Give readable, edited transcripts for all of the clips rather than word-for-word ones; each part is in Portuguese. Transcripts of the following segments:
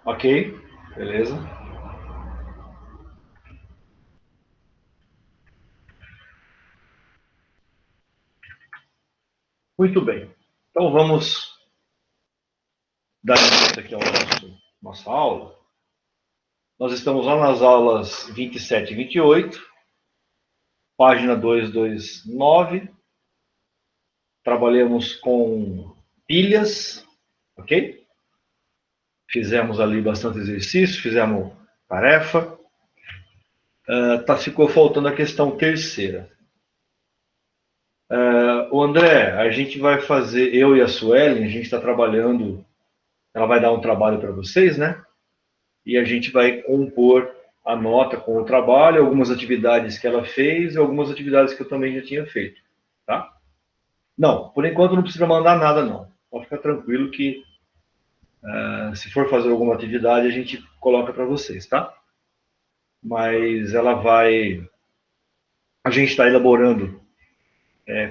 Ok, beleza. Muito bem. Então vamos dar início aqui ao nossa aula. Nós estamos lá nas aulas 27 e 28, página 229. Trabalhamos com pilhas, ok? Fizemos ali bastante exercício, fizemos tarefa. Ficou faltando a questão terceira. O André, a gente vai fazer, eu e a Suelen, a gente está trabalhando, ela vai dar um trabalho para vocês, né? E a gente vai compor a nota com o trabalho, algumas atividades que ela fez e algumas atividades que eu também já tinha feito, tá? Não, por enquanto não precisa mandar nada, não. Pode ficar tranquilo que se for fazer alguma atividade a gente coloca para vocês, tá? Mas ela vai, a gente está elaborando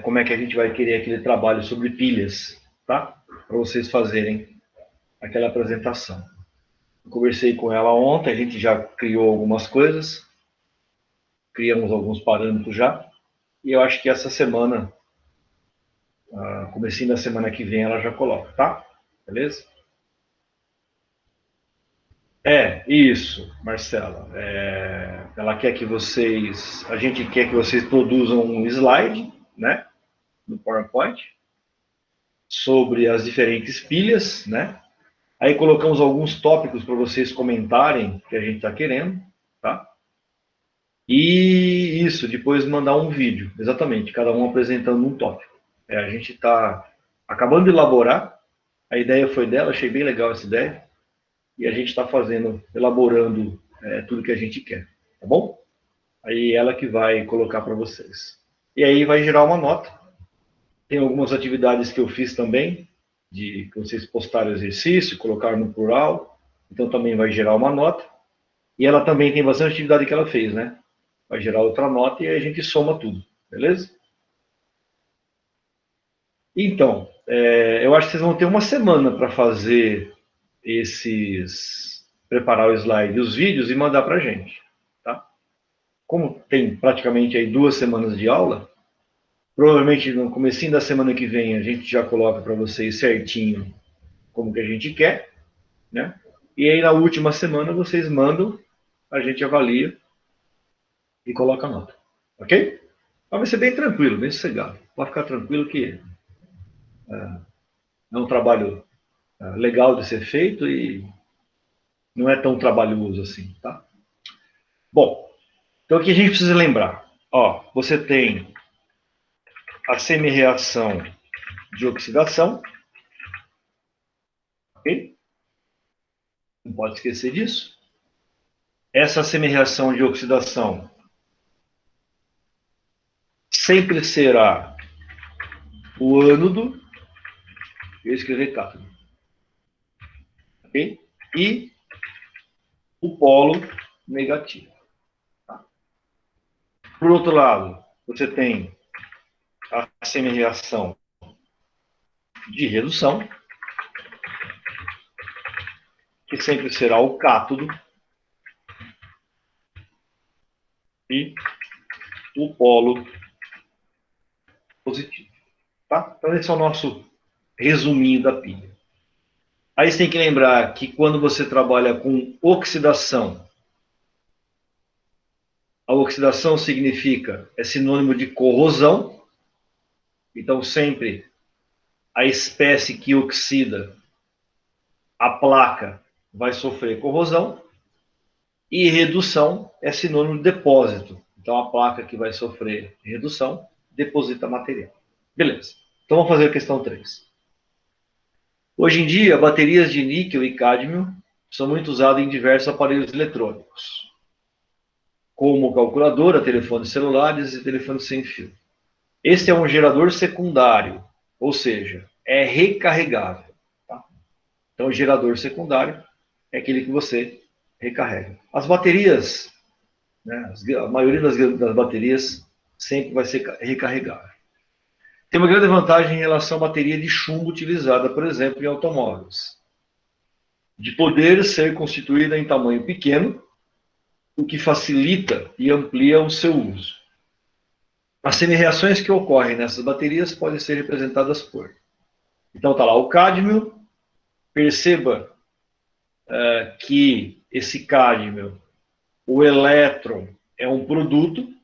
como é que a gente vai querer aquele trabalho sobre pilhas, tá? Para vocês fazerem aquela apresentação. Eu conversei com ela ontem, a gente já criou algumas coisas, criamos alguns parâmetros já, e eu acho que essa semana, comecinho da semana que vem, ela já coloca, tá? Beleza? Isso, Marcela. Ela quer que vocês, a gente quer que vocês produzam um slide, né, no PowerPoint, sobre as diferentes pilhas, né? Aí colocamos alguns tópicos para vocês comentarem que a gente está querendo, tá? E isso, depois mandar um vídeo, exatamente, cada um apresentando um tópico. A gente está acabando de elaborar, a ideia foi dela, achei bem legal essa ideia, e a gente está fazendo, elaborando tudo que a gente quer, tá bom? Aí ela que vai colocar para vocês. E aí vai gerar uma nota. Tem algumas atividades que eu fiz também, de que vocês postaram exercício, colocaram no plural, então também vai gerar uma nota. E ela também tem bastante atividade que ela fez, né? Vai gerar outra nota e aí a gente soma tudo, beleza? Então, eu acho que vocês vão ter uma semana para fazer preparar o slide e os vídeos e mandar para a gente, tá? Como tem praticamente aí 2 semanas de aula, provavelmente no comecinho da semana que vem a gente já coloca para vocês certinho como que a gente quer, né? E aí na última semana vocês mandam, a gente avalia e coloca a nota, ok? Mas vai ser bem tranquilo, bem sossegado. Pode ficar tranquilo que é um trabalho legal de ser feito e não é tão trabalhoso assim, tá? Bom, então o que a gente precisa lembrar? Ó, você tem a semi-reação de oxidação, ok? Não pode esquecer disso. Essa semi-reação de oxidação sempre será o ânodo, eu escrevi cátodo, ok? E o polo negativo. Tá? Por outro lado, você tem a semi-reação de redução, que sempre será o cátodo, e o polo positivo. Tá? Então, esse é o nosso resuminho da pilha. Aí você tem que lembrar que quando você trabalha com oxidação, a oxidação significa, é sinônimo de corrosão, então sempre a espécie que oxida a placa vai sofrer corrosão, e redução é sinônimo de depósito. Então a placa que vai sofrer redução deposita material. Beleza. Então vamos fazer a questão 3. Hoje em dia, baterias de níquel e cádmio são muito usadas em diversos aparelhos eletrônicos, como calculadora, telefones celulares e telefones sem fio. Este é um gerador secundário, ou seja, é recarregável. Tá? Então, o gerador secundário é aquele que você recarrega. As baterias, né, a maioria das baterias sempre vai ser recarregável. Tem uma grande vantagem em relação à bateria de chumbo utilizada, por exemplo, em automóveis. de poder ser constituída em tamanho pequeno, o que facilita e amplia o seu uso. As semi-reações que ocorrem nessas baterias podem ser representadas por... Então está lá o cádmio. Perceba que esse cádmio, o elétron, é um produto.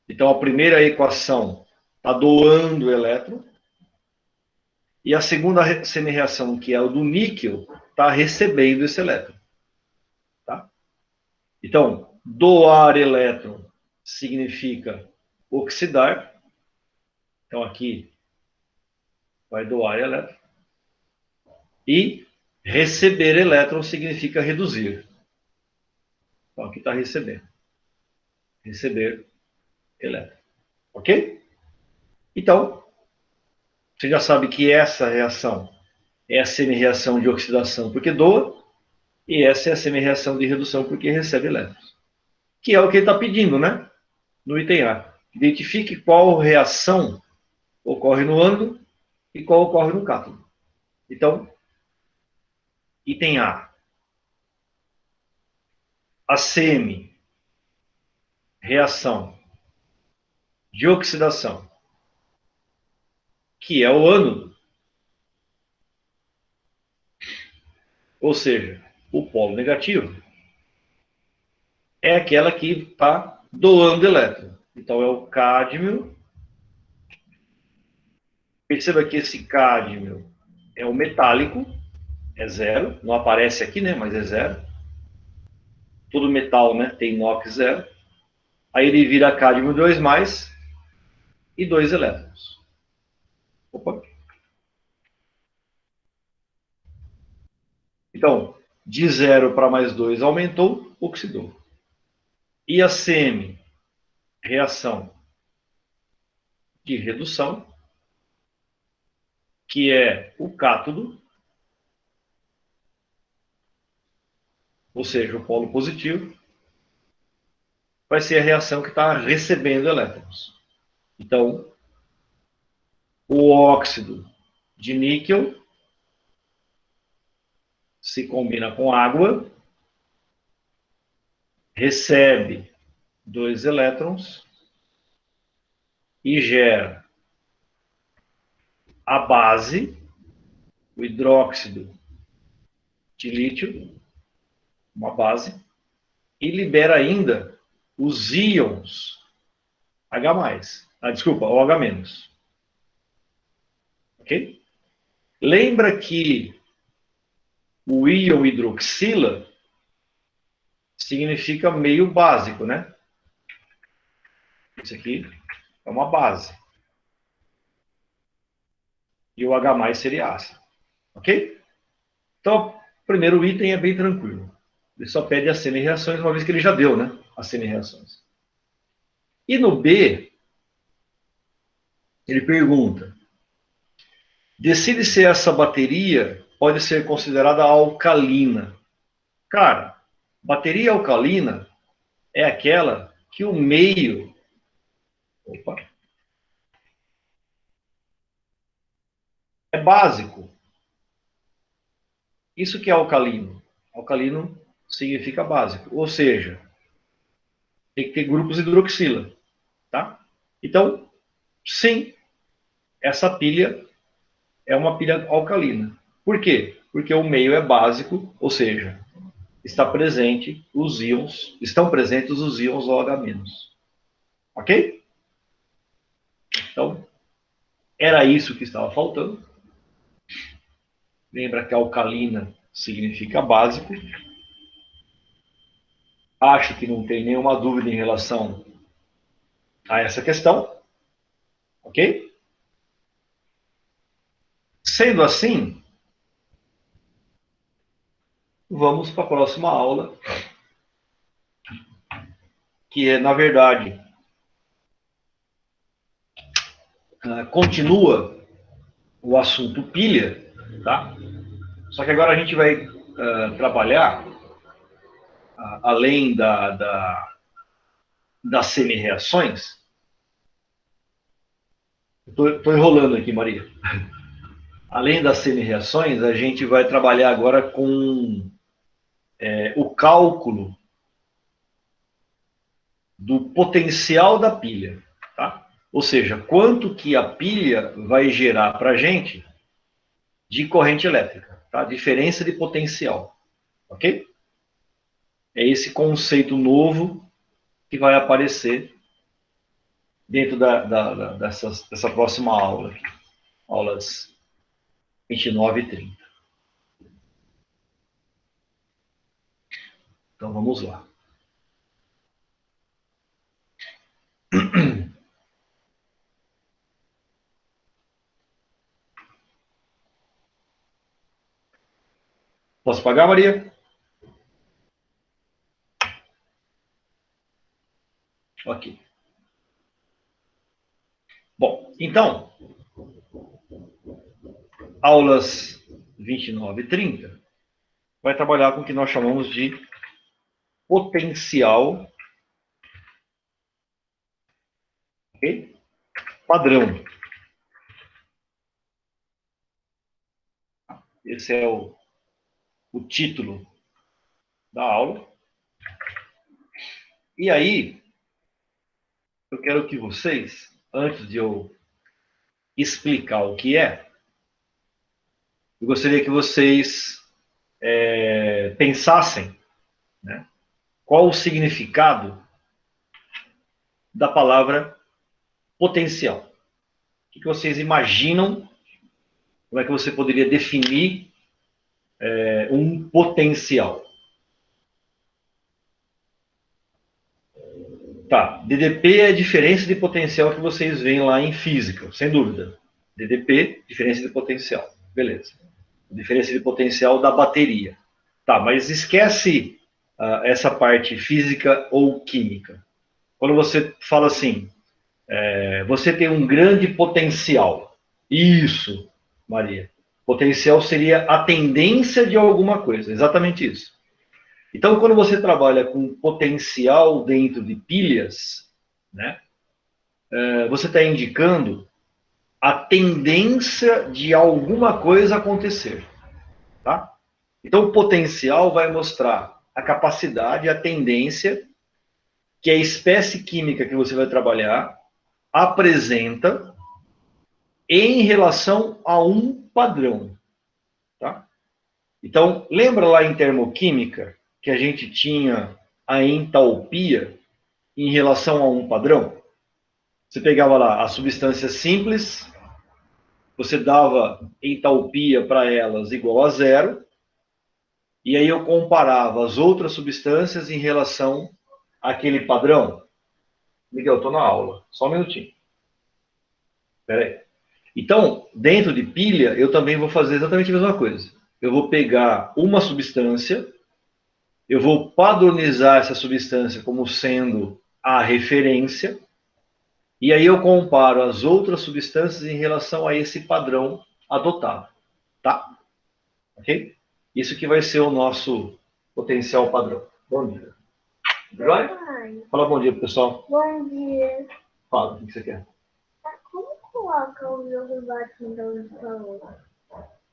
Então a primeira equação está doando o elétron. E a segunda semi-reação, que é o do níquel, está recebendo esse elétron. Tá? Então, doar elétron significa oxidar. Então aqui vai doar elétron. E receber elétron significa reduzir. Então aqui está recebendo. Receber elétron. Ok? Então, você já sabe que essa reação é a semi-reação de oxidação porque doa, e essa é a semi-reação de redução porque recebe elétrons. Que é o que ele está pedindo, né? No item A. Identifique qual reação ocorre no ânodo e qual ocorre no cátodo. Então, item A. A semi-reação de oxidação, que é o ânodo, ou seja, o polo negativo, é aquela que está doando elétron. Então é o cádmio. Perceba que esse cádmio é o metálico, é zero, não aparece aqui, né, mas é zero. Todo metal, né, tem inox zero. Aí ele vira cádmio 2+, e 2 elétrons. Opa. Então, de 0 para mais 2 aumentou, oxidou. E a semi-reação de redução, que é o cátodo, ou seja, o polo positivo, vai ser a reação que está recebendo elétrons. Então, o óxido de níquel se combina com água, recebe 2 elétrons e gera a base, o hidróxido de lítio, uma base, e libera ainda os íons H+. Desculpa, OH-. Ok? Lembra que o íon hidroxila significa meio básico, né? Isso aqui é uma base. E o H+ seria ácido. Ok? Então, o primeiro item é bem tranquilo. Ele só pede as semi-reações, uma vez que ele já deu, né? As semi-reações. E no B, ele pergunta: decide se essa bateria pode ser considerada alcalina. Cara, bateria alcalina é aquela que o meio... Opa! É básico. Isso que é alcalino. Alcalino significa básico. Ou seja, tem que ter grupos hidroxila. Tá? Então, sim, essa pilha é uma pilha alcalina. Por quê? Porque o meio é básico, ou seja, estão presentes os íons OH-. Ok? Então, era isso que estava faltando. Lembra que alcalina significa básico. Acho que não tem nenhuma dúvida em relação a essa questão. Ok? Sendo assim, vamos para a próxima aula, que é, na verdade, continua o assunto pilha, tá? Só que agora a gente vai trabalhar, além das semi-reações. Estou enrolando aqui, Maria. além das semi-reações, a gente vai trabalhar agora com o cálculo do potencial da pilha, tá? Ou seja, quanto que a pilha vai gerar para a gente de corrente elétrica, tá? Diferença de potencial, ok? É esse conceito novo que vai aparecer dentro dessa próxima aula aqui, aulas 29 e 30. Então vamos lá. Posso pagar, Maria? Ok. Bom, então, aulas 29 e 30 vai trabalhar com o que nós chamamos de potencial, okay? Padrão. Esse é o título da aula. E aí, eu quero que vocês, antes de eu explicar o que é, eu gostaria que vocês pensassem, né, qual o significado da palavra potencial. O que vocês imaginam? Como é que você poderia definir um potencial? Tá, DDP é a diferença de potencial que vocês veem lá em física, sem dúvida. DDP, diferença de potencial. Beleza. Diferença de potencial da bateria. Tá, mas esquece essa parte física ou química. Quando você fala assim, você tem um grande potencial. Isso, Maria. Potencial seria a tendência de alguma coisa, exatamente isso. Então, quando você trabalha com potencial dentro de pilhas, né, você está indicando a tendência de alguma coisa acontecer. Tá? Então, o potencial vai mostrar a capacidade, a tendência que a espécie química que você vai trabalhar apresenta em relação a um padrão. Tá? Então, lembra lá em termoquímica que a gente tinha a entalpia em relação a um padrão? Você pegava lá as substâncias simples, você dava entalpia para elas igual a zero, e aí eu comparava as outras substâncias em relação àquele padrão. Miguel, eu estou na aula, só um minutinho. Espera aí. Então, dentro de pilha, eu também vou fazer exatamente a mesma coisa. Eu vou pegar uma substância, eu vou padronizar essa substância como sendo a referência, e aí eu comparo as outras substâncias em relação a esse padrão adotado. Tá? Ok? Isso que vai ser o nosso potencial padrão. Bom dia. Joia? Fala bom dia pro pessoal. Bom dia. Fala, o que você quer? Como coloca o jogo do Batman no salão?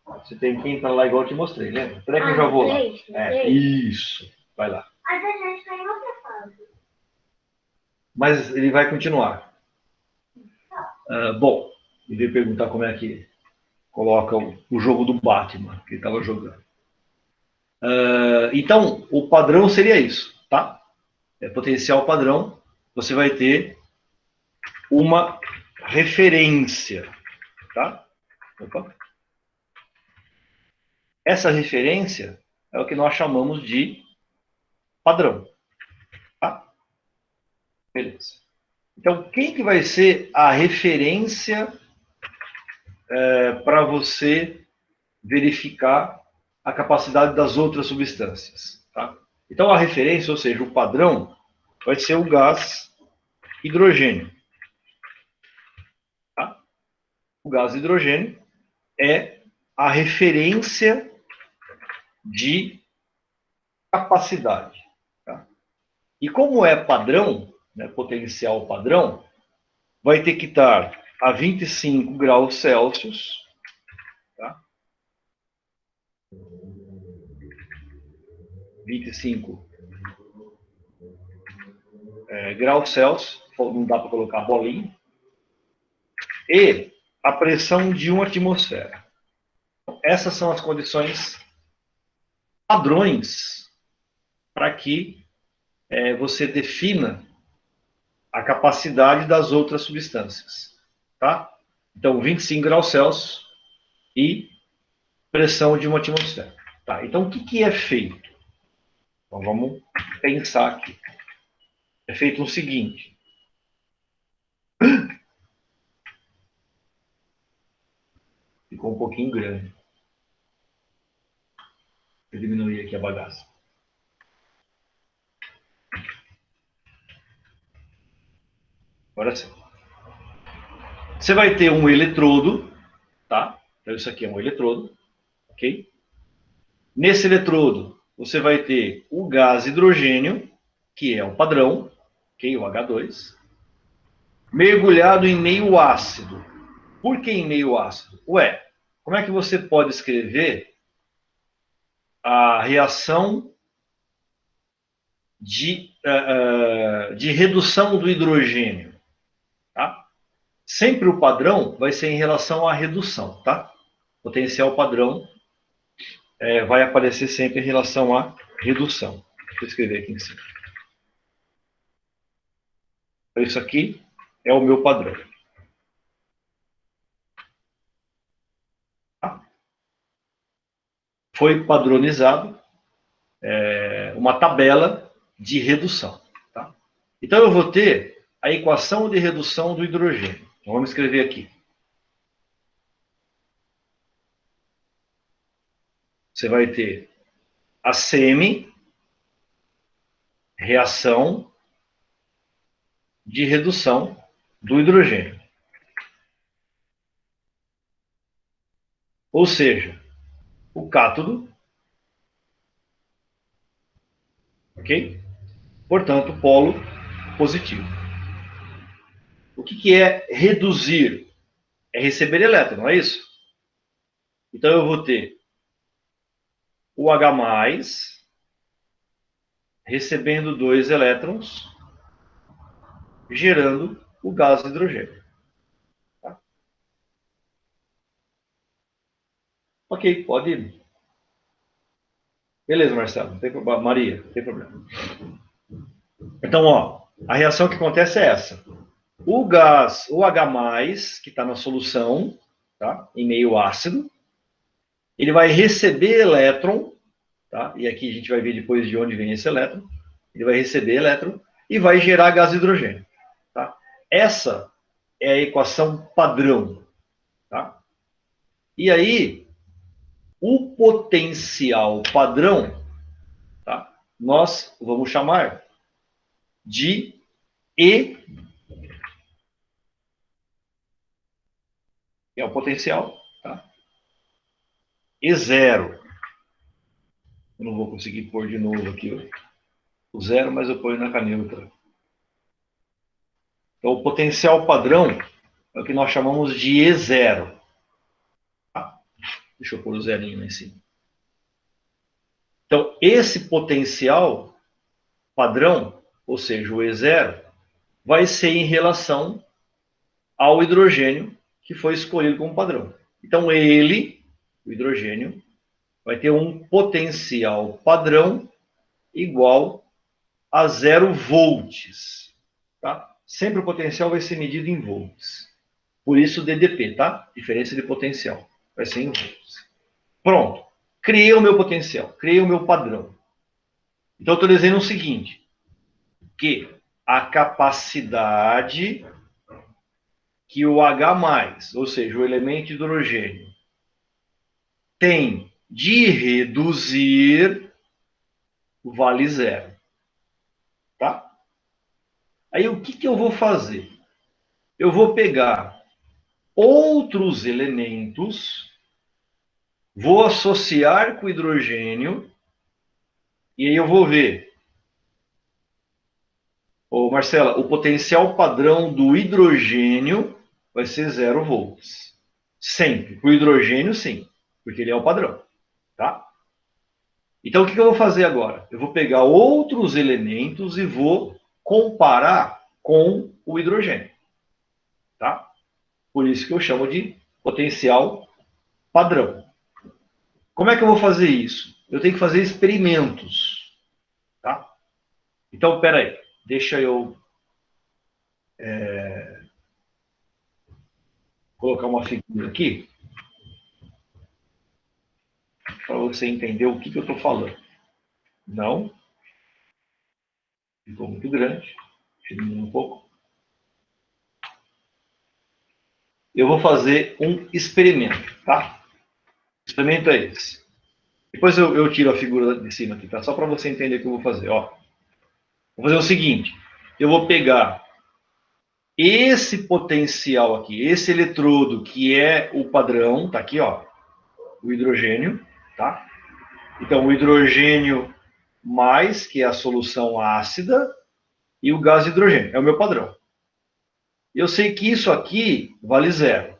Você tem que entrar lá igual eu te mostrei, lembra? Espera que eu já vou lá. Isso. Vai lá. A gente está em outra fase. Mas ele vai continuar. Bom, ele veio perguntar como é que coloca o jogo do Batman que ele estava jogando. Então, o padrão seria isso, tá? Potencial padrão, você vai ter uma referência, tá? Opa. Essa referência é o que nós chamamos de padrão, tá? Beleza. Então, quem que vai ser a referência para você verificar a capacidade das outras substâncias? Tá? Então, a referência, ou seja, o padrão, vai ser o gás hidrogênio. Tá? O gás hidrogênio é a referência de capacidade. Tá? E como é padrão, né, potencial padrão, vai ter que estar a 25 graus Celsius, tá? 25 graus Celsius, não dá para colocar bolinha, e a pressão de 1 atmosfera. Essas são as condições padrões para que você defina a capacidade das outras substâncias, tá? Então, 25 graus Celsius e pressão de 1 atmosfera. Tá, então, o que é feito? Então, vamos pensar aqui. É feito o seguinte. Ficou um pouquinho grande. Vou diminuir aqui a bagaça. Agora sim. Você vai ter um eletrodo, tá? Então, isso aqui é um eletrodo, ok? Nesse eletrodo, você vai ter o gás hidrogênio, que é o padrão, ok? O H2, mergulhado em meio ácido. Por que em meio ácido? Ué, como é que você pode escrever a reação de redução do hidrogênio? Tá? Sempre o padrão vai ser em relação à redução, tá? Potencial padrão vai aparecer sempre em relação à redução. Deixa eu escrever aqui em cima. Então, isso aqui é o meu padrão. Tá? Foi padronizado uma tabela de redução. Tá? Então, eu vou ter a equação de redução do hidrogênio. Então, vamos escrever aqui. Você vai ter a CM, reação de redução do hidrogênio. Ou seja, o cátodo, ok? Portanto, polo positivo. O que é reduzir? É receber elétron, não é isso? Então eu vou ter o H+, recebendo 2 elétrons, gerando o gás hidrogênio. Tá? Ok, pode ir. Beleza, Marcelo, não tem problema. Maria, não tem problema. Então, ó, a reação que acontece é essa. O gás, o H+, que está na solução, tá? Em meio ácido, ele vai receber elétron, tá? E aqui a gente vai ver depois de onde vem esse elétron. Ele vai receber elétron e vai gerar gás hidrogênio. Tá? Essa é a equação padrão. Tá? E aí, o potencial padrão, tá? Nós vamos chamar de E, que é o potencial, tá? E0. Eu não vou conseguir pôr de novo aqui o zero, mas eu ponho na caneta. Então, o potencial padrão é o que nós chamamos de E0. Tá? Deixa eu pôr o zerinho lá em cima. Então, esse potencial padrão, ou seja, o E0, vai ser em relação ao hidrogênio que foi escolhido como padrão. Então, ele, o hidrogênio, vai ter um potencial padrão igual a 0 volts. Tá? Sempre o potencial vai ser medido em volts. Por isso, DDP, tá? Diferença de potencial. Vai ser em volts. Pronto. Criei o meu potencial, criei o meu padrão. Então, eu estou dizendo o seguinte, que a capacidade que o H+, ou seja, o elemento hidrogênio, tem de reduzir vale 0. Tá? Aí, o que eu vou fazer? Eu vou pegar outros elementos, vou associar com o hidrogênio, e aí eu vou ver. Ô, Marcela, o potencial padrão do hidrogênio vai ser 0 volts. Sempre. O hidrogênio, sim, porque ele é o padrão. Tá? Então, o que eu vou fazer agora? Eu vou pegar outros elementos e vou comparar com o hidrogênio. Tá? Por isso que eu chamo de potencial padrão. Como é que eu vou fazer isso? Eu tenho que fazer experimentos. Tá? Então, espera aí. Deixa eu colocar uma figura aqui para você entender o que eu estou falando. Não. Ficou muito grande. Diminui um pouco. Eu vou fazer um experimento, tá? O experimento é esse. Depois eu tiro a figura de cima aqui, tá? Só para você entender o que eu vou fazer. Ó. Vou fazer o seguinte. Eu vou pegar esse potencial aqui, esse eletrodo que é o padrão, tá aqui, ó, o hidrogênio, tá? Então, o hidrogênio mais, que é a solução ácida, e o gás de hidrogênio, é o meu padrão. Eu sei que isso aqui vale zero,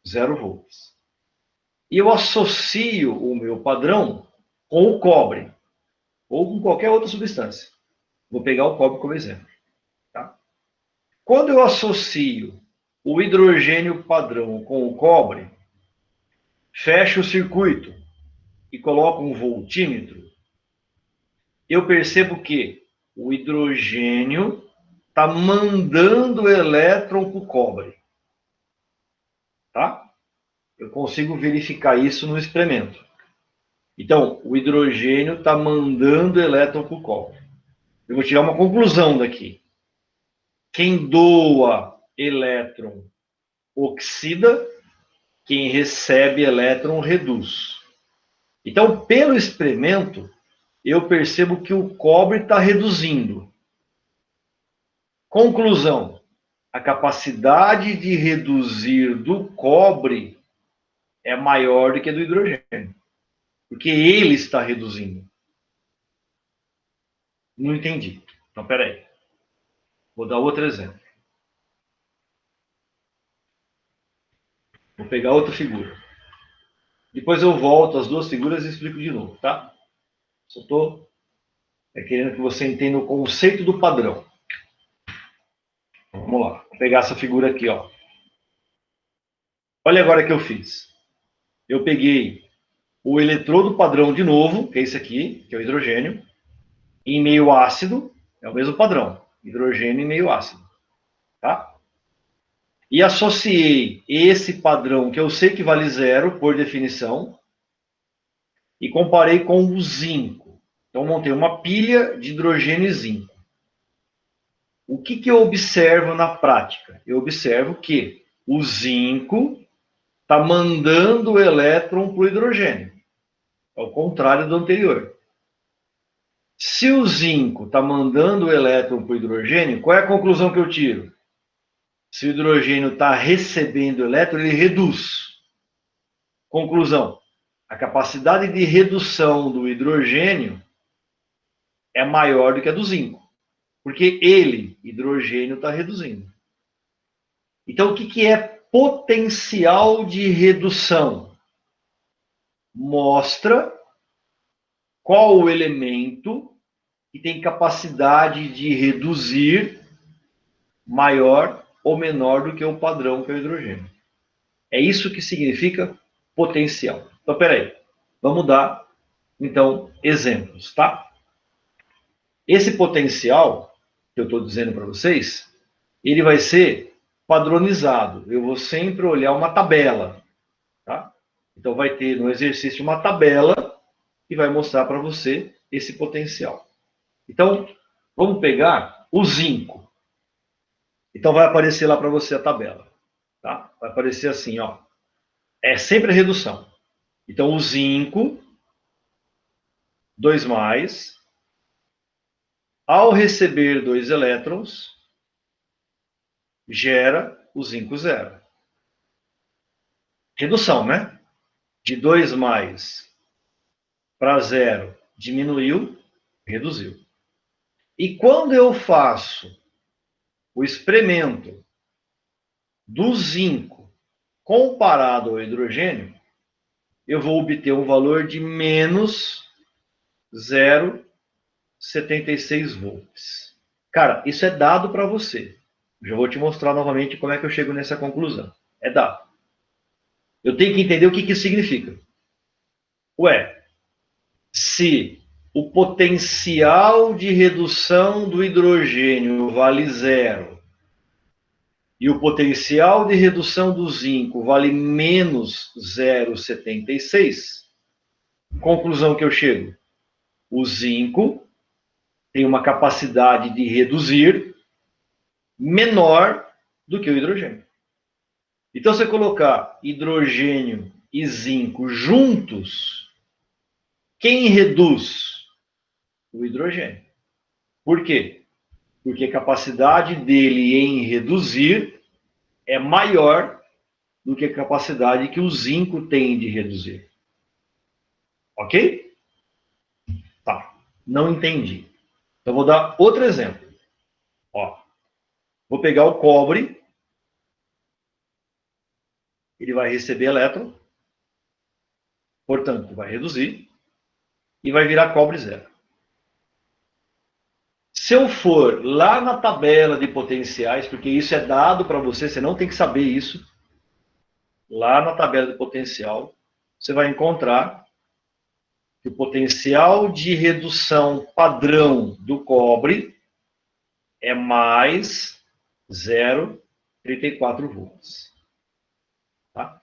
0 volts. E eu associo o meu padrão com o cobre, ou com qualquer outra substância. Vou pegar o cobre como exemplo. Tá? Quando eu associo o hidrogênio padrão com o cobre, fecho o circuito e coloco um voltímetro, eu percebo que o hidrogênio está mandando elétron para o cobre. Tá? Eu consigo verificar isso no experimento. Então, o hidrogênio está mandando elétron para o cobre. Eu vou tirar uma conclusão daqui. Quem doa elétron oxida, quem recebe elétron reduz. Então, pelo experimento, eu percebo que o cobre está reduzindo. Conclusão: a capacidade de reduzir do cobre é maior do que a do hidrogênio, porque ele está reduzindo. Não entendi. Então, peraí. Vou dar outro exemplo. Vou pegar outra figura. Depois eu volto às duas figuras e explico de novo, tá? Só estou querendo que você entenda o conceito do padrão. Vamos lá. Vou pegar essa figura aqui, ó. Olha agora o que eu fiz. Eu peguei o eletrodo padrão de novo, que é esse aqui, que é o hidrogênio, em meio ácido, é o mesmo padrão, hidrogênio em meio ácido, tá? E associei esse padrão, que eu sei que vale zero, por definição, e comparei com o zinco. Então, montei uma pilha de hidrogênio e zinco. O que eu observo na prática? Eu observo que o zinco está mandando o elétron para o hidrogênio. Ao contrário do anterior. Se o zinco está mandando o elétron para o hidrogênio, qual é a conclusão que eu tiro? Se o hidrogênio está recebendo elétron, ele reduz. Conclusão: a capacidade de redução do hidrogênio é maior do que a do zinco, porque ele, hidrogênio, está reduzindo. Então, o que é potencial de redução? Mostra qual o elemento que tem capacidade de reduzir maior ou menor do que o padrão, que é o hidrogênio. É isso que significa potencial. Então, peraí. Vamos dar, então, exemplos, tá? Esse potencial que eu estou dizendo para vocês, ele vai ser padronizado. Eu vou sempre olhar uma tabela, tá? Então, vai ter no exercício uma tabela que vai mostrar para você esse potencial. Então, vamos pegar o zinco. Então, vai aparecer lá para você a tabela. Tá? Vai aparecer assim, ó. É sempre redução. Então, o zinco, 2 mais, ao receber 2 elétrons, gera o zinco zero. Redução, né? De 2 mais para zero, diminuiu, reduziu. E quando eu faço o experimento do zinco comparado ao hidrogênio, eu vou obter um valor de menos 0,76 volts. Cara, isso é dado para você. Já vou te mostrar novamente como é que eu chego nessa conclusão. É dado. Eu tenho que entender o que isso significa. Ué, se o potencial de redução do hidrogênio vale 0 e o potencial de redução do zinco vale menos 0,76, conclusão que eu chego. O zinco tem uma capacidade de reduzir menor do que o hidrogênio. Então, se eu colocar hidrogênio e zinco juntos, quem reduz? O hidrogênio. Por quê? Porque a capacidade dele em reduzir é maior do que a capacidade que o zinco tem de reduzir. Ok? Tá. Não entendi. Então, vou dar outro exemplo. Ó, vou pegar o cobre. Ele vai receber elétron. Portanto, vai reduzir. E vai virar cobre 0. Se eu for lá na tabela de potenciais, porque isso é dado para você, você não tem que saber isso. Lá na tabela de potencial, você vai encontrar que o potencial de redução padrão do cobre é mais 0,34 volts. Tá?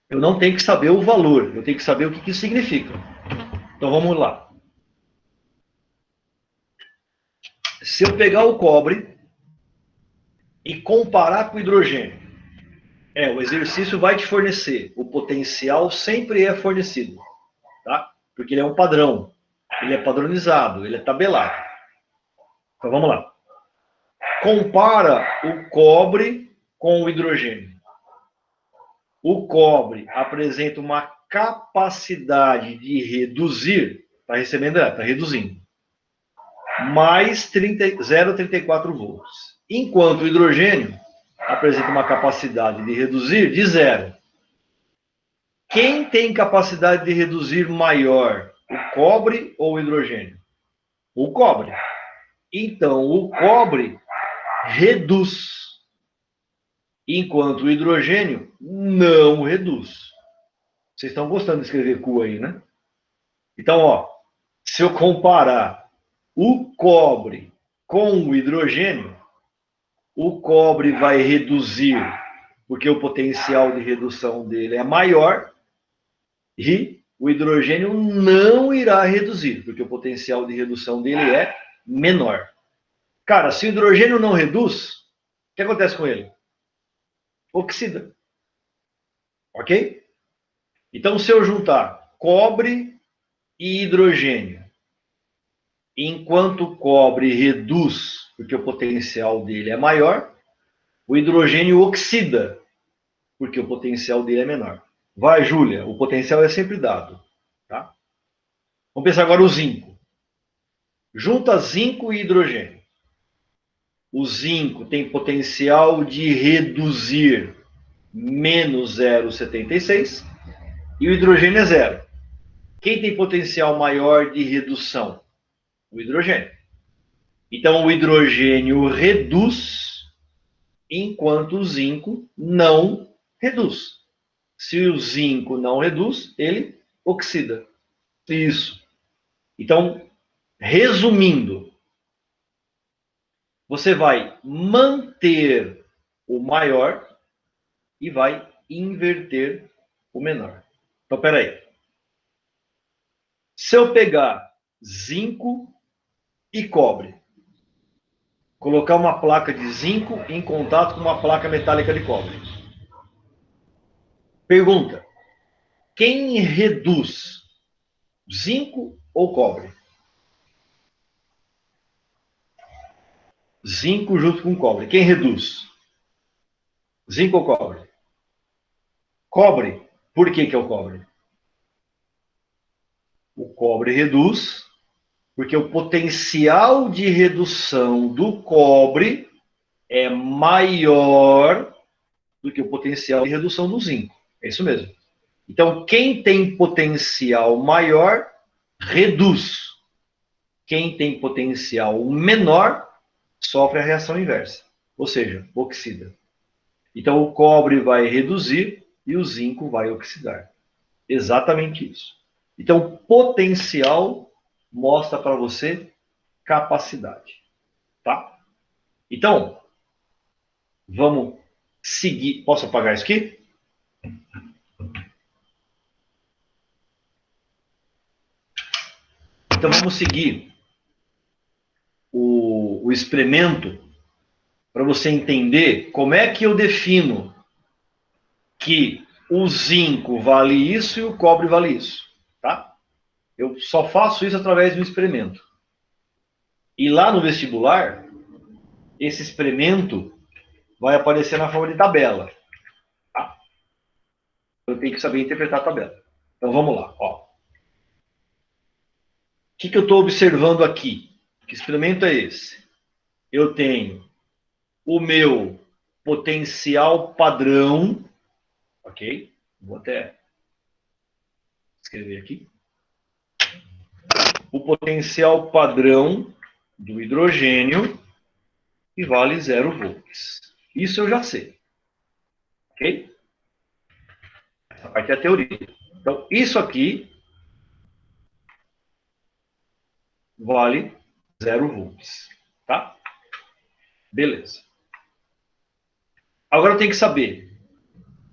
Eu não tenho que saber o valor, eu tenho que saber o que isso significa. Então vamos lá. Se eu pegar o cobre e comparar com o hidrogênio, o exercício vai te fornecer. O potencial sempre é fornecido, tá? Porque ele é um padrão, ele é padronizado, ele é tabelado. Então vamos lá. Compara o cobre com o hidrogênio. O cobre apresenta uma capacidade de reduzir, está recebendo, está reduzindo, mais 0,34 volts. Enquanto o hidrogênio apresenta uma capacidade de reduzir de 0. Quem tem capacidade de reduzir maior, o cobre ou o hidrogênio? O cobre. Então, o cobre reduz, enquanto o hidrogênio não reduz. Vocês estão gostando de escrever Q aí, né? Então, ó, se eu comparar o cobre com o hidrogênio, o cobre vai reduzir, porque o potencial de redução dele é maior, e o hidrogênio não irá reduzir, porque o potencial de redução dele é menor. Cara, se o hidrogênio não reduz, o que acontece com ele? Oxida. Ok? Então, se eu juntar cobre e hidrogênio, enquanto o cobre reduz, porque o potencial dele é maior, o hidrogênio oxida, porque o potencial dele é menor. Vai, Júlia, o potencial é sempre dado. Tá? Vamos pensar agora o zinco. Junta zinco e hidrogênio. O zinco tem potencial de reduzir menos 0,76 e o hidrogênio é 0. Quem tem potencial maior de redução? O hidrogênio. Então, o hidrogênio reduz, enquanto o zinco não reduz. Se o zinco não reduz, ele oxida. Isso. Então, resumindo, você vai manter o maior e vai inverter o menor. Então, peraí. Se eu pegar zinco e cobre, colocar uma placa de zinco em contato com uma placa metálica de cobre. Pergunta: quem reduz, zinco ou cobre? Zinco junto com cobre. Quem reduz? Zinco ou cobre? Cobre. Por que é o cobre? O cobre reduz porque o potencial de redução do cobre é maior do que o potencial de redução do zinco. É isso mesmo. Então, quem tem potencial maior, reduz. quem tem potencial menor sofre a reação inversa, ou seja, oxida. Então, o cobre vai reduzir e o zinco vai oxidar. Exatamente isso. Então, potencial mostra para você capacidade. Tá? Então, vamos seguir. Posso apagar isso aqui? Então, vamos seguir o experimento para você entender como é que eu defino que o zinco vale isso e o cobre vale isso. Tá? Eu só faço isso através de um experimento. E lá no vestibular, esse experimento vai aparecer na forma de tabela. Tá? Eu tenho que saber interpretar a tabela. Então vamos lá. Ó. O que eu estou observando aqui? Que experimento é esse? Eu tenho o meu potencial padrão, ok? Vou até escrever aqui. O potencial padrão do hidrogênio que vale 0 volts. Isso eu já sei. Ok? Essa parte é a teoria. Então, isso aqui vale 0 volts. Tá? Beleza. Agora eu tenho que saber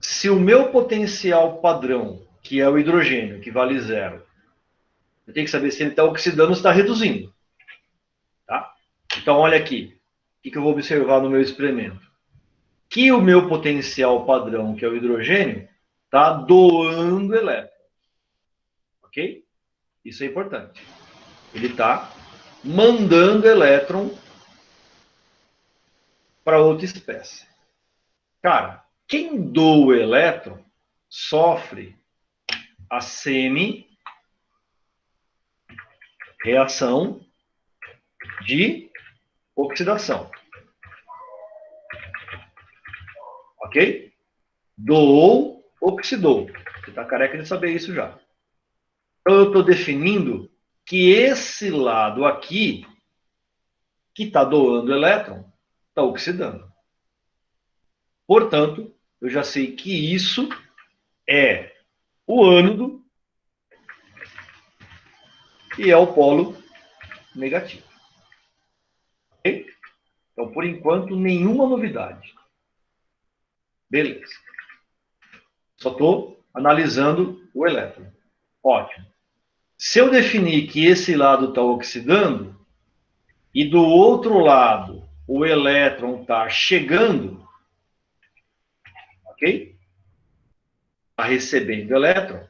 se o meu potencial padrão, que é o hidrogênio, que vale 0, eu tenho que saber se ele está oxidando ou está reduzindo. Tá? Então, olha aqui. O que eu vou observar no meu experimento? Que o meu potencial padrão, que é o hidrogênio, está doando elétrons. Ok? Isso é importante. Ele está mandando elétron para outra espécie. Cara, quem doa elétron sofre a semi-reação de oxidação. Ok? Doou, oxidou. Você está careca de saber isso já. Então, eu estou definindo que esse lado aqui, que está doando elétron, está oxidando. Portanto, eu já sei que isso é o ânodo e é o polo negativo. Ok? Então, por enquanto, nenhuma novidade. Beleza. Só estou analisando o elétron. Ótimo. Se eu definir que esse lado está oxidando e do outro lado o elétron está chegando, ok? Está recebendo elétron.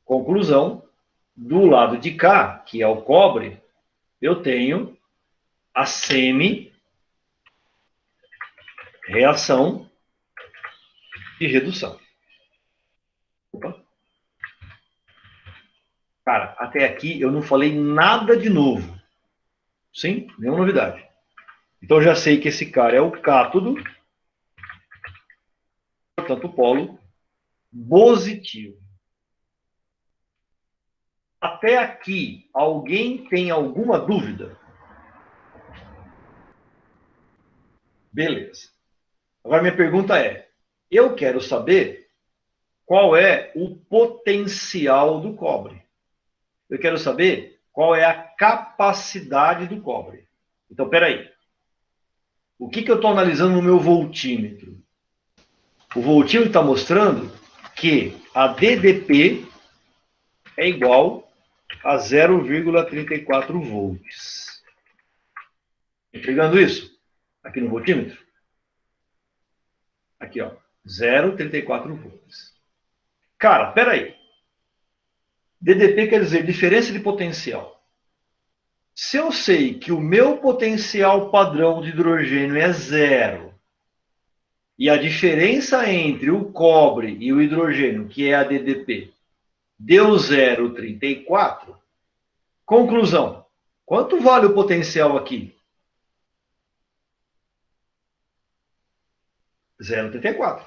Conclusão, do lado de cá, que é o cobre, eu tenho a semi-reação de redução. Opa. Cara, até aqui eu não falei nada de novo. Sim, nenhuma novidade. Então eu já sei que esse cara é o cátodo, portanto o polo positivo. Até aqui, alguém tem alguma dúvida? Beleza. Agora minha pergunta é, eu quero saber qual é o potencial do cobre. Eu quero saber qual é a capacidade do cobre. Então, peraí. O que eu estou analisando no meu voltímetro? O voltímetro está mostrando que a DDP é igual a 0,34 volts. Entregando isso? Aqui no voltímetro? Aqui, ó. 0,34 volts. Cara, peraí. DDP quer dizer diferença de potencial. Se eu sei que o meu potencial padrão de hidrogênio é 0, e a diferença entre o cobre e o hidrogênio, que é a DDP, deu 0,34, conclusão, quanto vale o potencial aqui? 0,34.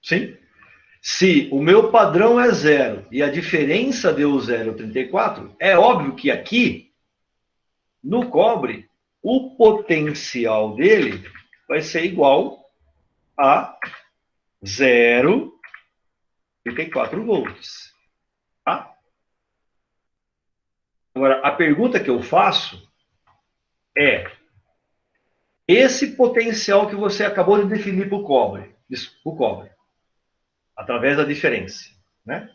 Sim? Se o meu padrão é 0 e a diferença deu 0,34, é óbvio que aqui No cobre, o potencial dele vai ser igual a 0,34 volts. Tá? Agora, a pergunta que eu faço é: esse potencial que você acabou de definir para o cobre, através da diferença, né?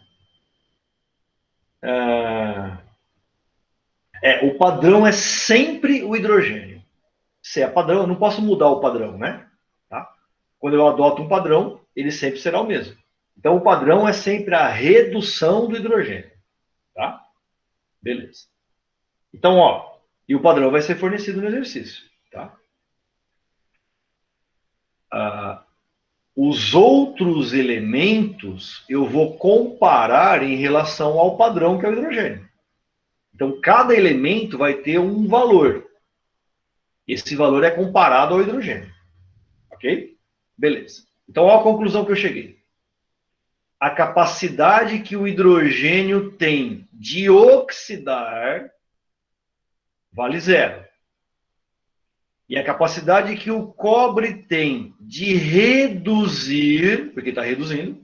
O padrão é sempre o hidrogênio. Se é padrão, eu não posso mudar o padrão, né? Tá? Quando eu adoto um padrão, ele sempre será o mesmo. Então, o padrão é sempre a redução do hidrogênio. Tá? Beleza. Então, ó, e o padrão vai ser fornecido no exercício. Tá? Os outros elementos eu vou comparar em relação ao padrão que é o hidrogênio. Então, cada elemento vai ter um valor. Esse valor é comparado ao hidrogênio. Ok? Beleza. Então, olha a conclusão que eu cheguei. A capacidade que o hidrogênio tem de oxidar vale 0. E a capacidade que o cobre tem de reduzir, porque está reduzindo,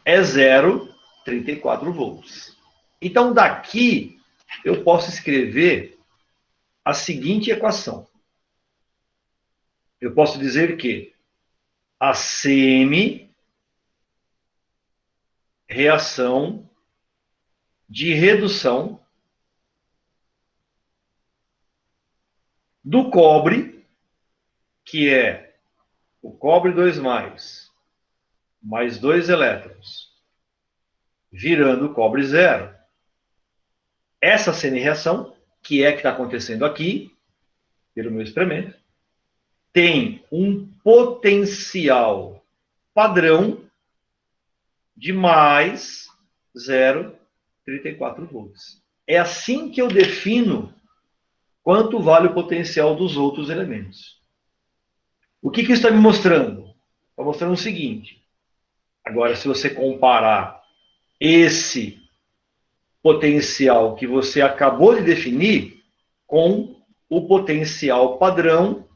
é 0,34 volts. Então, daqui, eu posso escrever a seguinte equação. Eu posso dizer que a semi-reação de redução do cobre, que é o cobre 2+, mais 2 elétrons, virando cobre 0. Essa semi-reação, que é que está acontecendo aqui, pelo meu experimento, tem um potencial padrão de mais 0,34 volts. É assim que eu defino quanto vale o potencial dos outros elementos. O que isso está me mostrando? Está mostrando o seguinte. Agora, se você comparar esse potencial que você acabou de definir com o potencial padrão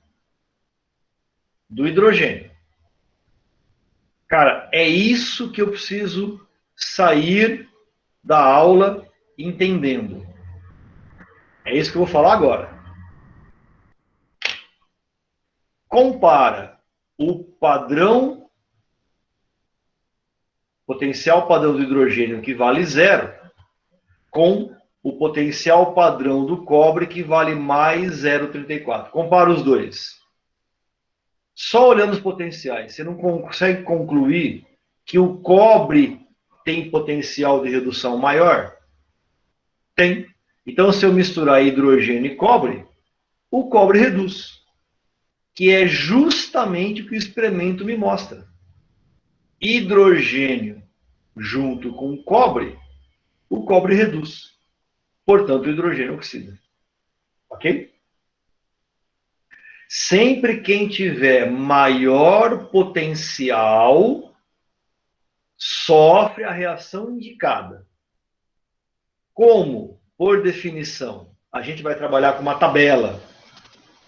do hidrogênio. Cara, é isso que eu preciso sair da aula entendendo. É isso que eu vou falar agora. Compara o padrão, potencial padrão do hidrogênio, que vale 0, com o potencial padrão do cobre, que vale mais 0,34. Compara os dois. Só olhando os potenciais, você não consegue concluir que o cobre tem potencial de redução maior? Tem. Então, se eu misturar hidrogênio e cobre, o cobre reduz. Que é justamente o que o experimento me mostra. Hidrogênio junto com cobre, o cobre reduz. Portanto, o hidrogênio oxida. Ok? Sempre quem tiver maior potencial sofre a reação indicada. Como, por definição, a gente vai trabalhar com uma tabela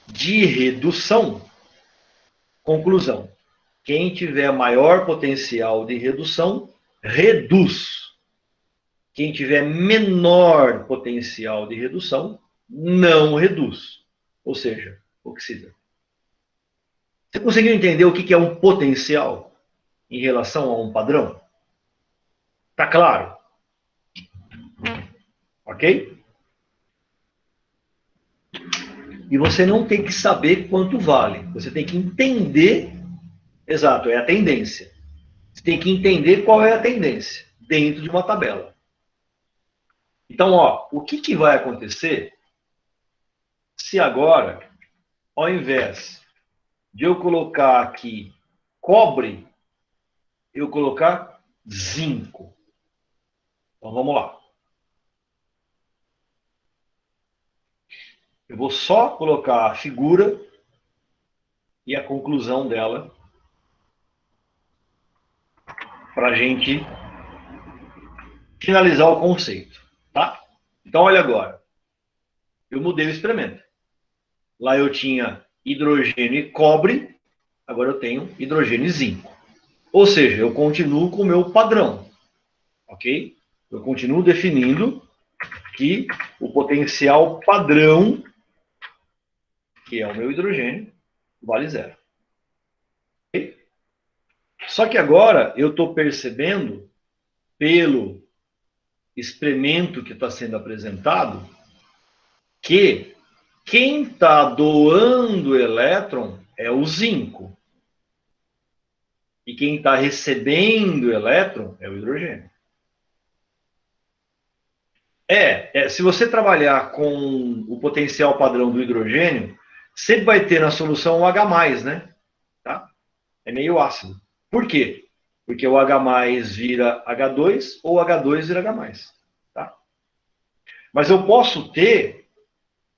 de redução, conclusão. Quem tiver maior potencial de redução, reduz. Quem tiver menor potencial de redução, não reduz. Ou seja, oxida. Você conseguiu entender o que é um potencial em relação a um padrão? Tá claro? Ok? E você não tem que saber quanto vale. Você tem que entender. Exato, é a tendência. Você tem que entender qual é a tendência dentro de uma tabela. Então, ó, o que vai acontecer se agora, ao invés de eu colocar aqui cobre, eu colocar zinco? Então, vamos lá. Eu vou só colocar a figura e a conclusão dela para a gente finalizar o conceito, tá? Então, olha agora. eu mudei o experimento. Lá eu tinha hidrogênio e cobre, agora eu tenho hidrogênio e zinco. Ou seja, eu continuo com o meu padrão, ok? Eu continuo definindo que o potencial padrão, que é o meu hidrogênio, vale zero. Okay? Só que agora eu estou percebendo, pelo experimento que está sendo apresentado, que quem está doando elétron é o zinco. E quem está recebendo elétron é o hidrogênio. Se você trabalhar com o potencial padrão do hidrogênio, sempre vai ter na solução o H+, né? Tá? É meio ácido. Por quê? Porque o H+ vira H2 ou H2 vira H+. Tá? Mas eu posso ter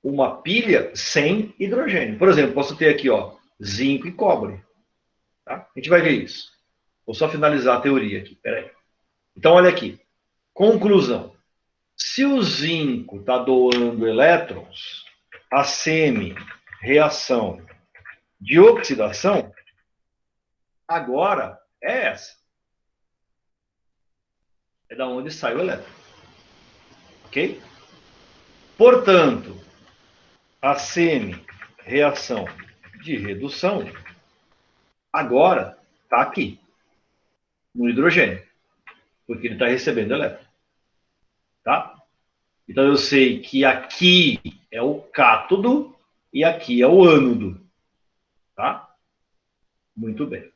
uma pilha sem hidrogênio. Por exemplo, posso ter aqui, ó, zinco e cobre. Tá? A gente vai ver isso. Vou só finalizar a teoria aqui. Peraí. Então, olha aqui. Conclusão. Se o zinco está doando elétrons, a semi-reação de oxidação agora é essa. É da onde sai o elétron. Ok? Portanto, a semi-reação de redução agora está aqui, no hidrogênio, porque ele está recebendo elétron. Tá? Então eu sei que aqui é o cátodo e aqui é o ânodo. Tá? Muito bem.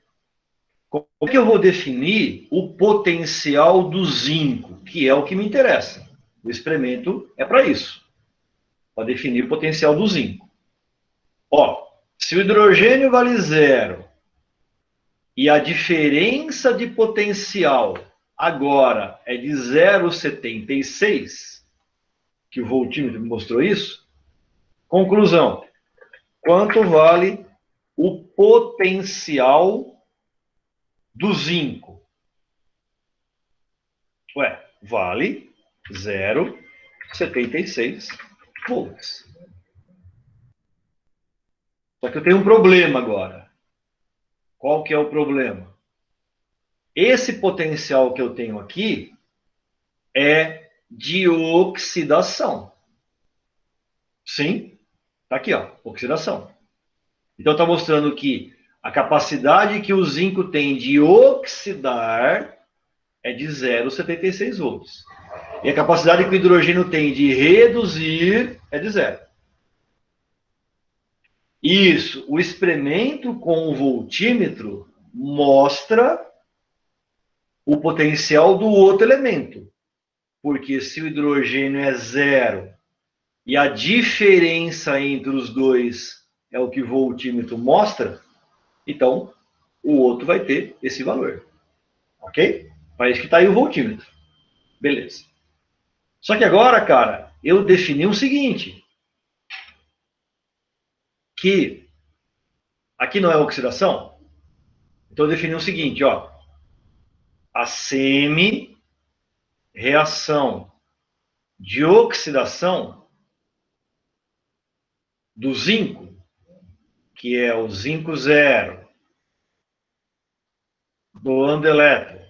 Como que eu vou definir o potencial do zinco, que é o que me interessa? O experimento é para isso, para definir o potencial do zinco. Ó, se o hidrogênio vale zero e a diferença de potencial agora é de 0,76, que o voltímetro me mostrou isso, conclusão, quanto vale o potencial do zinco? Ué, vale 0,76 volts. Só que eu tenho um problema agora. Qual que é o problema? Esse potencial que eu tenho aqui é de oxidação. Sim, tá aqui, ó, oxidação. Então está mostrando que a capacidade que o zinco tem de oxidar é de 0,76 volts. E a capacidade que o hidrogênio tem de reduzir é de zero. Isso, o experimento com o voltímetro mostra o potencial do outro elemento. Porque se o hidrogênio é zero e a diferença entre os dois é o que o voltímetro mostra, então o outro vai ter esse valor. Ok? Para isso que está aí o voltímetro. Beleza. Só que agora, cara, eu defini o seguinte, que aqui não é oxidação, então eu defini o seguinte, ó, a semi-reação de oxidação do zinco, que é o zinco zero, doando elétron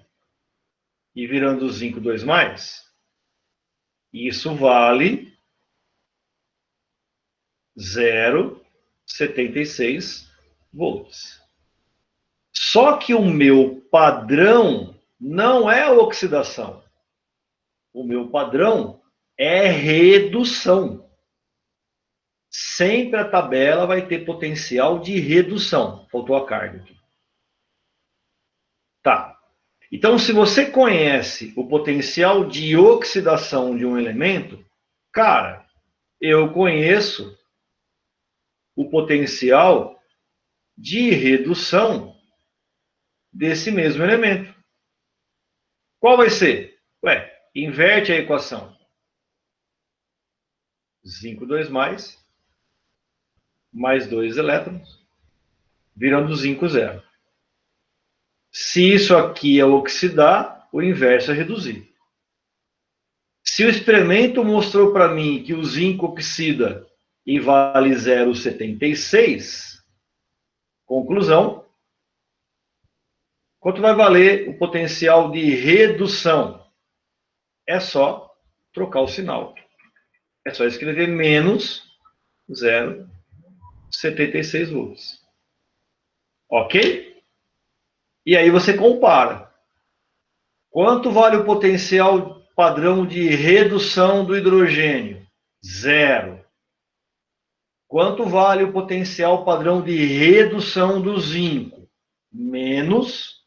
e virando o zinco 2+, isso vale 0,76 volts. Só que o meu padrão não é oxidação. O meu padrão é redução. Sempre a tabela vai ter potencial de redução. Faltou a carga aqui. Tá. Então, se você conhece o potencial de oxidação de um elemento, cara, eu conheço o potencial de redução desse mesmo elemento. Qual vai ser? Ué, inverte a equação. Zinco 2+, mais 2 elétrons, virando zinco zero. Se isso aqui é oxidar, o inverso é reduzir. Se o experimento mostrou para mim que o zinco oxida e vale 0,76, conclusão, quanto vai valer o potencial de redução? É só trocar o sinal. É só escrever menos 0,76 volts. Ok? E aí você compara. Quanto vale o potencial padrão de redução do hidrogênio? 0. Quanto vale o potencial padrão de redução do zinco? Menos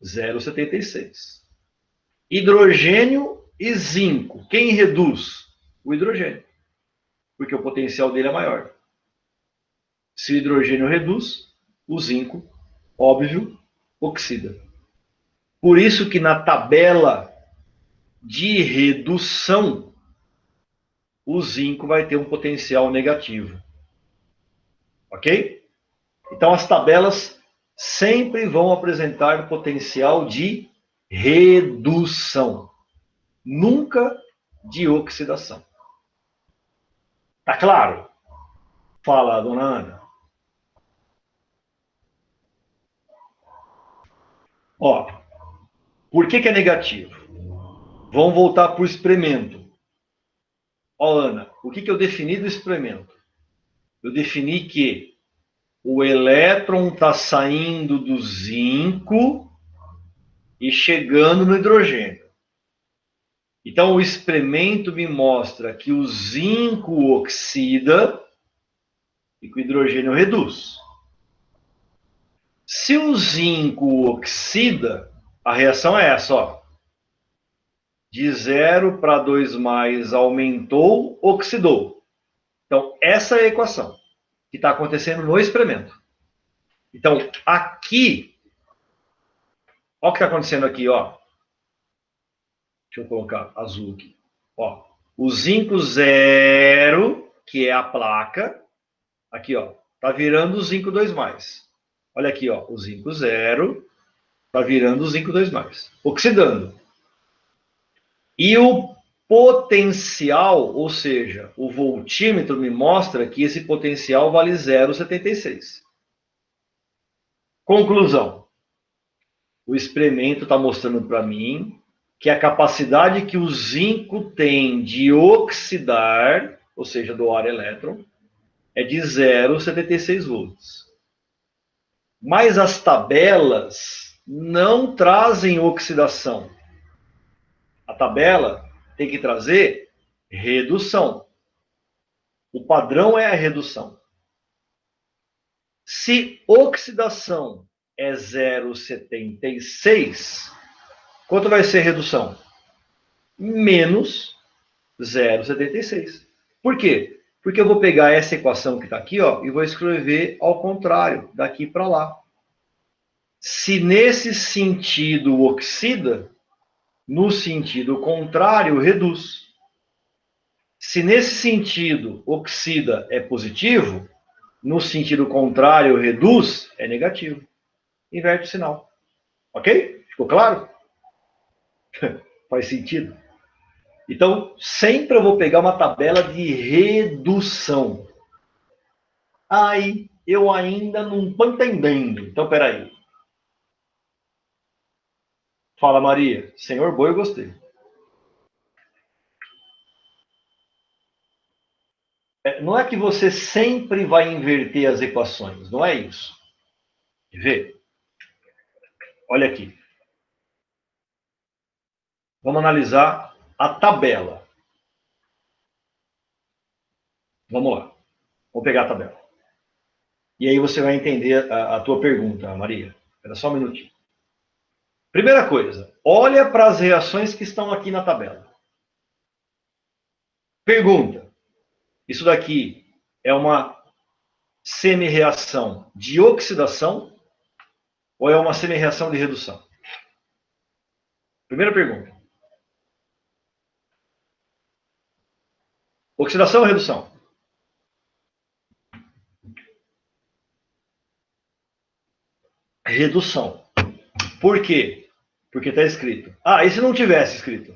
0,76. Hidrogênio e zinco. Quem reduz? O hidrogênio. Porque o potencial dele é maior. Se o hidrogênio reduz, o zinco, óbvio, oxida. Por isso que na tabela de redução, o zinco vai ter um potencial negativo. Ok? Então as tabelas sempre vão apresentar potencial de redução, nunca de oxidação. Tá claro? Fala, dona Ana. Ó, por que é negativo? Vamos voltar para o experimento. Ó, Ana, o que eu defini do experimento? Eu defini que o elétron está saindo do zinco e chegando no hidrogênio. Então, o experimento me mostra que o zinco oxida e que o hidrogênio reduz. Se o zinco oxida, a reação é essa, ó. De 0 para 2 mais aumentou, oxidou. Então, essa é a equação que está acontecendo no experimento. Então, aqui, olha o que está acontecendo aqui, ó. Deixa eu colocar azul aqui. Ó, o zinco 0, que é a placa, aqui, ó, tá virando o zinco 2 mais. Olha aqui, ó, o zinco 0 tá virando o zinco 2 mais, oxidando. E o potencial, ou seja, o voltímetro me mostra que esse potencial vale 0,76. Conclusão. O experimento está mostrando para mim que a capacidade que o zinco tem de oxidar, ou seja, doar elétron, é de 0,76 volts. Mas as tabelas não trazem oxidação. A tabela tem que trazer redução. O padrão é a redução. Se oxidação é 0,76, quanto vai ser redução? Menos 0,76. Por quê? Porque eu vou pegar essa equação que está aqui, ó, e vou escrever ao contrário, daqui para lá. Se nesse sentido oxida, no sentido contrário, reduz. Se nesse sentido oxida é positivo, no sentido contrário reduz, é negativo. Inverte o sinal. Ok? Ficou claro? Faz sentido? Então, sempre eu vou pegar uma tabela de redução. Aí, eu ainda não estou entendendo. Então, peraí. Fala, Maria. Senhor boi, eu gostei. Não é que você sempre vai inverter as equações. Não é isso. Quer ver? Olha aqui. Vamos analisar a tabela. Vamos lá. Vou pegar a tabela. E aí você vai entender a tua pergunta, Maria. Espera só um minutinho. Primeira coisa, olha para as reações que estão aqui na tabela. Pergunta: isso daqui é uma semi-reação de oxidação ou é uma semi-reação de redução? Primeira pergunta. Oxidação ou redução? Redução. Por quê? Porque está escrito. Ah, e se não tivesse escrito?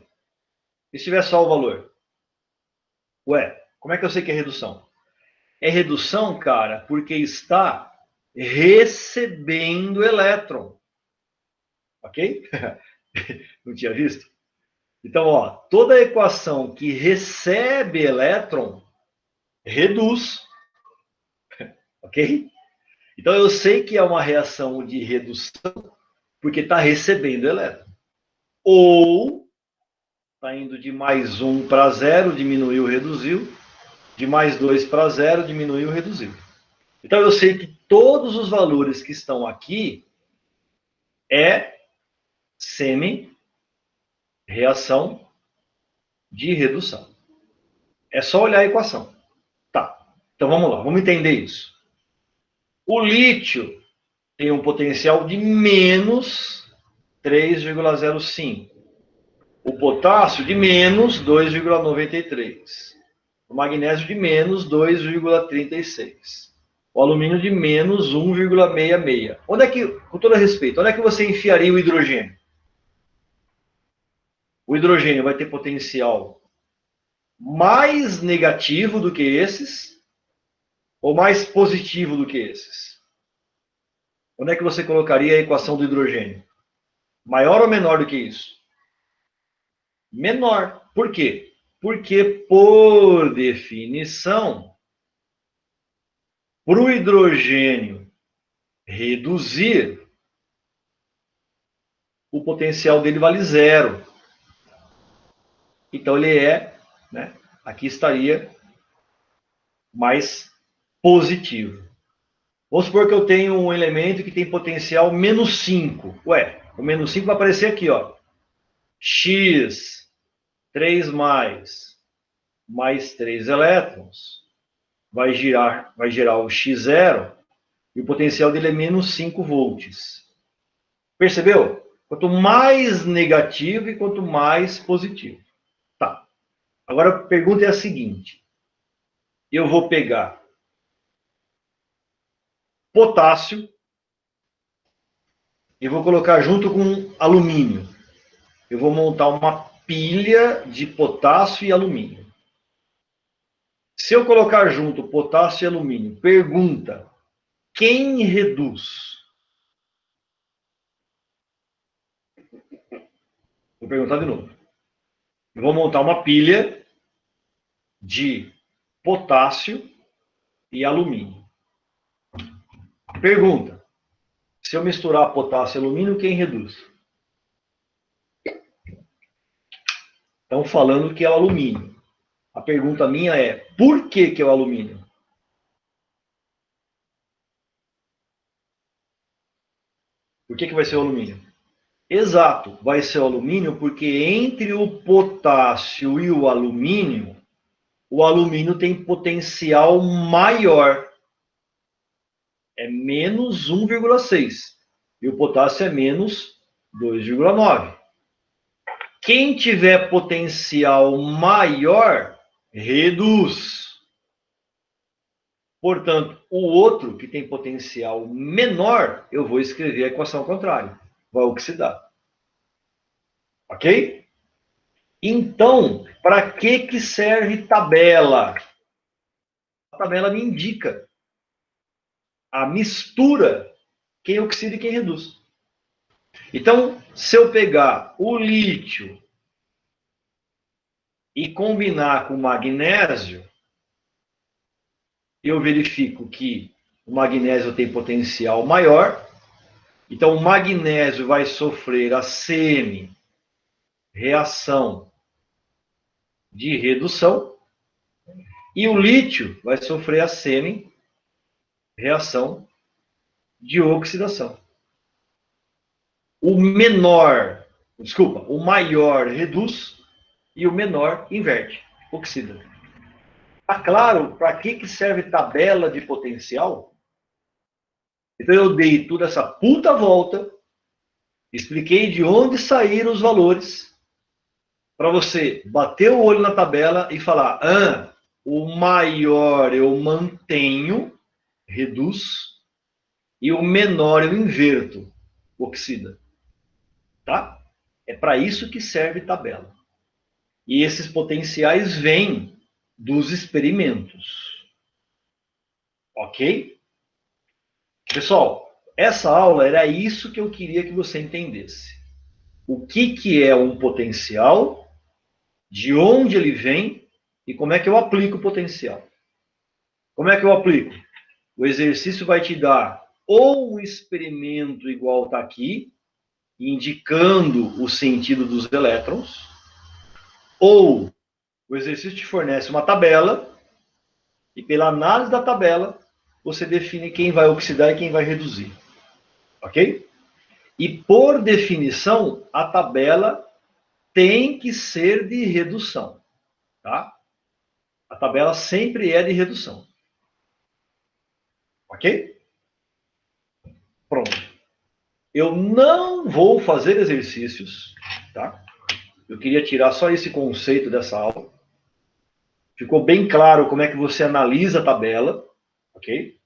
E se tiver só o valor? Ué, como é que eu sei que é redução? É redução, cara, porque está recebendo elétron. Ok? Não tinha visto? Então, ó, toda equação que recebe elétron reduz. Ok? Então, eu sei que é uma reação de redução porque está recebendo elétron. Ou está indo de mais 1 para 0, diminuiu, reduziu. De mais 2 para 0, diminuiu, reduziu. Então, eu sei que todos os valores que estão aqui é semi-reação de redução. É só olhar a equação. Tá, então vamos lá, vamos entender isso. O lítio tem um potencial de menos 3,05. O potássio de menos 2,93. O magnésio de menos 2,36. O alumínio de menos 1,66. Onde é que, com todo respeito, onde é que você enfiaria o hidrogênio? O hidrogênio vai ter potencial mais negativo do que esses ou mais positivo do que esses? Onde é que você colocaria a equação do hidrogênio? Maior ou menor do que isso? Menor. Por quê? Porque, por definição, para o hidrogênio reduzir, o potencial dele vale zero. Então, ele é, né, aqui estaria mais positivo. Vamos supor que eu tenho um elemento que tem potencial menos 5. Ué, o menos 5 vai aparecer aqui, ó. X, 3 mais 3 elétrons, vai gerar o X0, e o potencial dele é menos 5 volts. Percebeu? Quanto mais negativo e quanto mais positivo. Tá. Agora a pergunta é a seguinte. Eu vou pegar potássio e vou colocar junto com alumínio. Eu vou montar uma pilha de potássio e alumínio. Se eu colocar junto potássio e alumínio, pergunta, quem reduz? Vou perguntar de novo. Eu vou montar uma pilha de potássio e alumínio. Pergunta, se eu misturar potássio e alumínio, quem reduz? Estão falando que é o alumínio. A pergunta minha é, por que é o alumínio? Por que vai ser o alumínio? Exato, vai ser o alumínio porque entre o potássio e o alumínio tem potencial maior. É menos 1,6. E o potássio é menos 2,9. Quem tiver potencial maior, reduz. Portanto, o outro que tem potencial menor, eu vou escrever a equação contrária. Vai oxidar. Ok? Então, para que serve tabela? A tabela me indica a mistura, quem oxida e quem reduz. Então, se eu pegar o lítio e combinar com o magnésio, eu verifico que o magnésio tem potencial maior, então o magnésio vai sofrer a semi-reação de redução e o lítio vai sofrer a semi-reação de oxidação. O maior reduz e o menor inverte, oxida. Tá claro para que serve tabela de potencial? Então eu dei toda essa puta volta, expliquei de onde saíram os valores, para você bater o olho na tabela e falar, o maior eu mantenho, reduz, e o menor eu inverto, oxida. Tá? É para isso que serve tabela. E esses potenciais vêm dos experimentos. Ok? Pessoal, essa aula era isso que eu queria que você entendesse. O que é um potencial, de onde ele vem e como é que eu aplico o potencial. Como é que eu aplico? O exercício vai te dar ou um experimento igual está aqui, indicando o sentido dos elétrons, ou o exercício te fornece uma tabela e pela análise da tabela você define quem vai oxidar e quem vai reduzir. Ok? E por definição, a tabela tem que ser de redução. Tá? A tabela sempre é de redução. Ok? Pronto. Eu não vou fazer exercícios, tá? Eu queria tirar só esse conceito dessa aula. Ficou bem claro como é que você analisa a tabela, ok?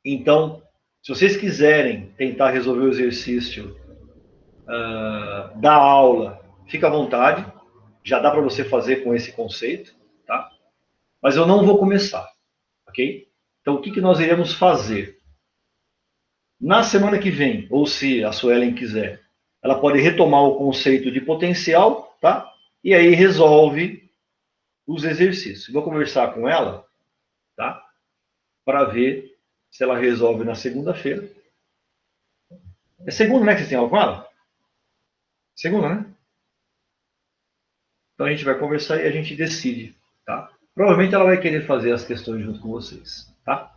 Então, se vocês quiserem tentar resolver o exercício da aula, fica à vontade. Já dá para você fazer com esse conceito, tá? Mas eu não vou começar, ok? Então, o que nós iremos fazer? Na semana que vem, ou se a Suelen quiser, ela pode retomar o conceito de potencial, tá? E aí resolve os exercícios. Vou conversar com ela, tá? Para ver se ela resolve na segunda-feira. É segunda, né, que você tem aula com ela? Segunda, né? Então a gente vai conversar e a gente decide, tá? Provavelmente ela vai querer fazer as questões junto com vocês, tá?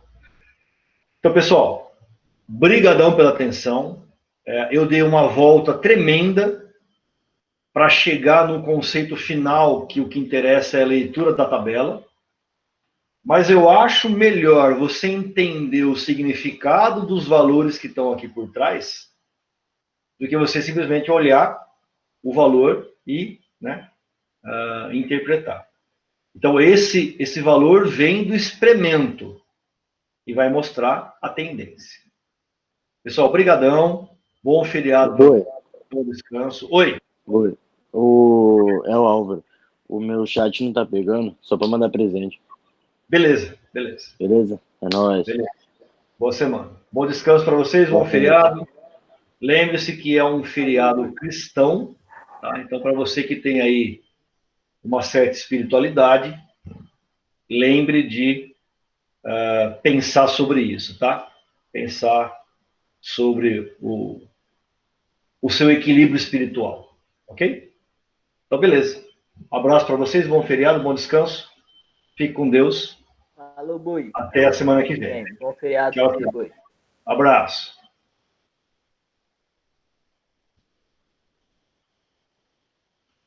Então, pessoal, brigadão pela atenção. Eu dei uma volta tremenda para chegar no conceito final, que o que interessa é a leitura da tabela. Mas eu acho melhor você entender o significado dos valores que estão aqui por trás, do que você simplesmente olhar o valor e, né, interpretar. Então, esse valor vem do experimento e vai mostrar a tendência. Pessoal, brigadão, bom feriado, Oi. bom descanso. Oi. Oi. É o Álvaro. O meu chat não tá pegando, só para mandar presente. Beleza, beleza. Beleza? É nóis. Beleza. Boa semana. Bom descanso para vocês, bom feriado. Lembre-se que é um feriado cristão, tá? Então, para você que tem aí uma certa espiritualidade, lembre de pensar sobre isso, tá? Pensar sobre o seu equilíbrio espiritual, ok? Então, beleza. Um abraço para vocês, bom feriado, bom descanso. Fique com Deus. Alô, Boi. Até a semana que vem. Bom feriado Tchau, pra você, Boi. abraço.